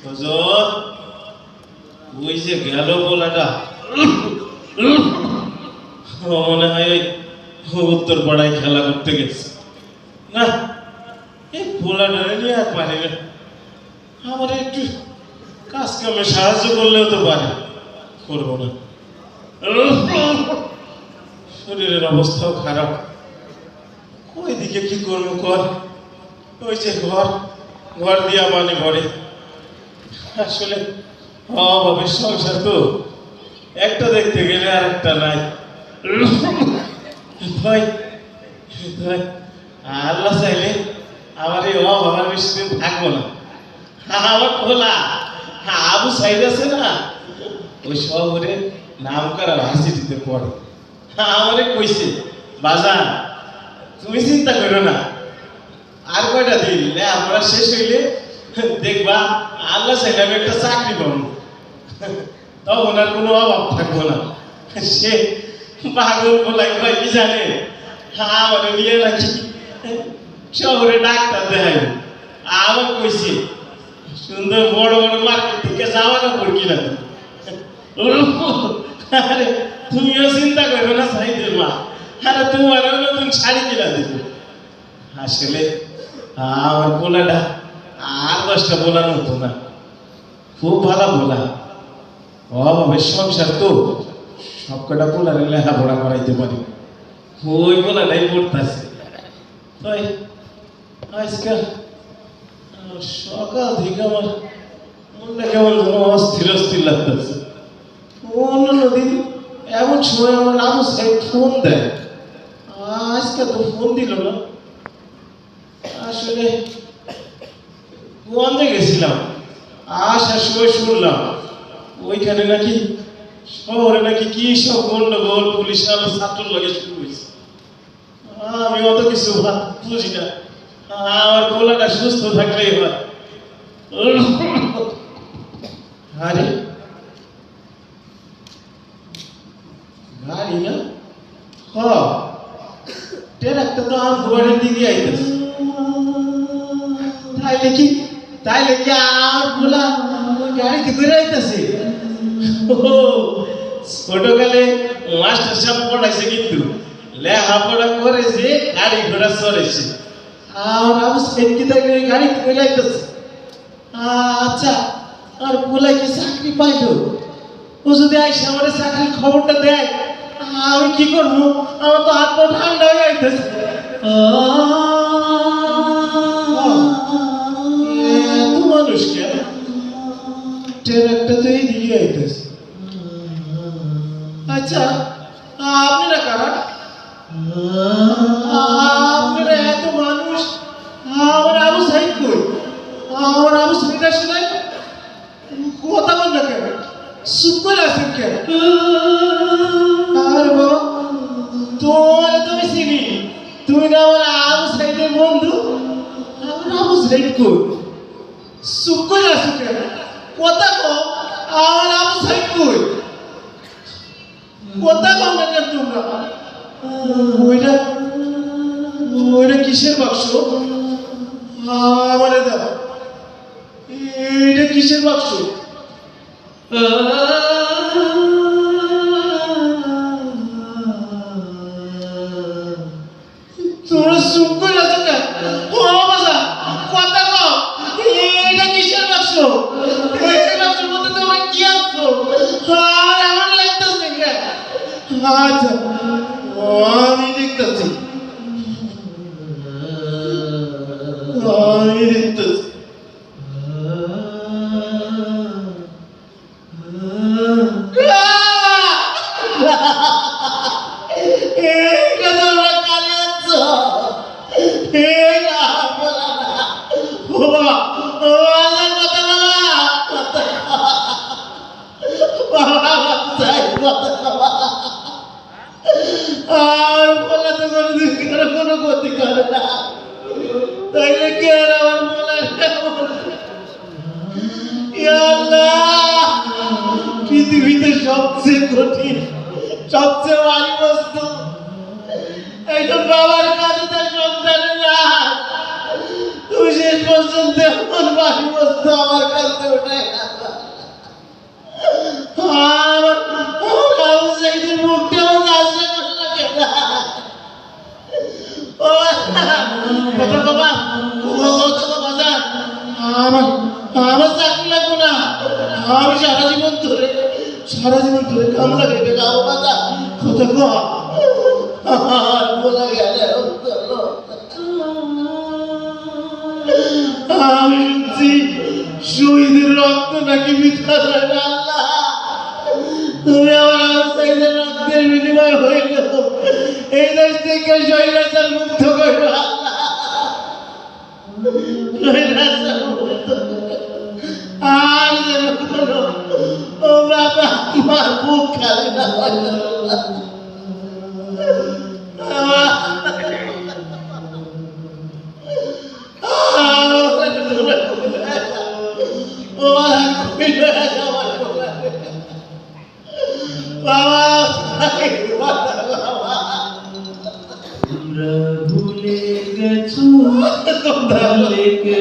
হুজুর ওই যে গেল বলাটা মনে হয় ওই উত্তর পাড়ায় খেলা করতে গেছে না। এই পোলাটা নিয়ে আর পারি না। আমার একটু কাজ কামে সাহায্য করলেও তো পারে, করবো না। শরীরের অবস্থাও খারাপ, ওই দিকে কি করবো কর। ওই যে ঘর ঘর দিয়া মানে ঘরে আসলে অভাবের সংসার তো, একটা দেখতে গেলে আর একটা নাই। ভাই ভাই আল্লাহ চাইলে আমার এই অভাবের বেশি দিন থাকবো না। আমার খোলা আবু সাইদ আছে না, ওই শহরে নাম করা ভার্সিটিতে পড়ে। আমারে কইছে বাজান তুমি চিন্তা করো না, আর কয়টা দিন আমরা শেষ হইলে দেখবা আল্লাহ চাইলে আমি একটা চাকরি পাবো, তখন আর কোনো অভাব থাকবো না। সে পাগল বলাই ভাই কি জানে, আমার নিয়ে নাকি শহরে ডাক্তার দেখাই। আমার কইছে সুন্দর বড় বড় মার্কেট থেকে যাওয়া কাপড় কিনা। আরে তুমিও চিন্তা করো না সাইদের মা, আরে তোমার নতুন শাড়ি কিনা দেবে। আসলে আমার পোলাটা আর 10টা বলার মতো না, খুব ভালো বলা। অভাবের সংসার তো, সবকটা পোলারে লেখাপড়া করাইতে পারি, ওই পোলাটাই পড়তেছে। তাই আজকাল সকাল থেকে আমার মনটা কেমন যেন অস্থির অস্থির লাগতেছে। অন্য দিন এমন সময় আমার আবু সাহেব ফোন দেয়, আজকে তো ফোন দিল না। আসলে গোয়ান্দে গেছিলাম, আসার সময় শুনলাম ওইখানে নাকি শহরে নাকি কি সব গন্ডগোল, পুলিশ আর ছাত্র লাগে শুরু হয়েছে। আমি অত কিছু বুঝি না, আমার পোলাটা সুস্থ থাকলেই হয়। আরে গাড়ি না, হ ট্রাকটা তো আমার ঘরের দিকে আইতেছে। তাইলে কি আর পোলা গাড়িতে ঘুরে আইতেছে। ছোটকালে মাস্টার সাহেব পড়াইছে, কিন্তু লেখাপড়া করেছে, গাড়ি ঘোড়া চড়েছে। আর আবু সাহেব কি তাইলে গাড়ি ঘুরে আইতেছে। আচ্ছা, আর পোলা কি চাকরি পাইলো? ও যদি আইসে আমার চাকরির খবরটা দেয়, আমি কি করবো? আমার তো হাত পা ঠান্ডা হয়ে আইতেছে। এত মানুষ কেন? ট্রেনটা তো এই দিকে আইতেছে। আচ্ছা, আপনারা কারা? আপনারা এত মানুষ, আমার আবু সাইদ কই? আমার আবু সাইদ আসে নাই, কথা বল না কেন? চুপ করে আছেন কেন? আর বাবা তোমার তুমি চিনি, তুমি না আমার আবু সাইদের বন্ধু। আমার আবু সাইদ কই? চুপ করে আছো কেন? কথা কও, আমার আবু সাইদ কই? কথা কও না কেন তোমরা? ওইটা ওইটা কিসের বাক্স? আমারে দাও, এইটা কিসের বাক্স? তোমরা চুপ করে আছো কেন? ও বাবা কথা কও, এইটা কিসের বাক্স? এই বাক্সের মধ্যে তোমরা কি আনছো? আর আমার লাগতেছে কেন? আচ্ছা আমি দেখতেছি, আমি দেখতেছি। এইটা তোমরা কালে আনছো? এইটা বলা না। ও বাবা, ও আল্লাহর কথা বাবা, বাবা চাই কথা বাবা। আর বলা তো কোনো দিন কোনো ক্ষতি করে না, তাইলে কি আর আমার বলার? আল্লাহ, পৃথিবীতে সবচেয়ে কঠিন, সবচেয়ে ভারী বস্তু একজন বাবার কাছে তার সন্তানের রাগ, তুমি শেষ পর্যন্ত এমন ভারী বস্তু আমার কাছে ওঠাই সারা জীবন ধরে কাম লাগাইবে না বাবা কথা কো আর বলা গেল আমি শুনছি শহীদের রক্ত নাকি মিথ্যা যায় না আল্লাহ তুমি আমার আউটসাইডের রক্তের বিনিময় হইল এই দেশ থেকে শহীদাচার মুক্ত করো আল্লাহ শহীদাচার মুক্ত আর যেন করো ও বাবা আমার বুক খালি না ভুলে গেছো তোমরা লেকে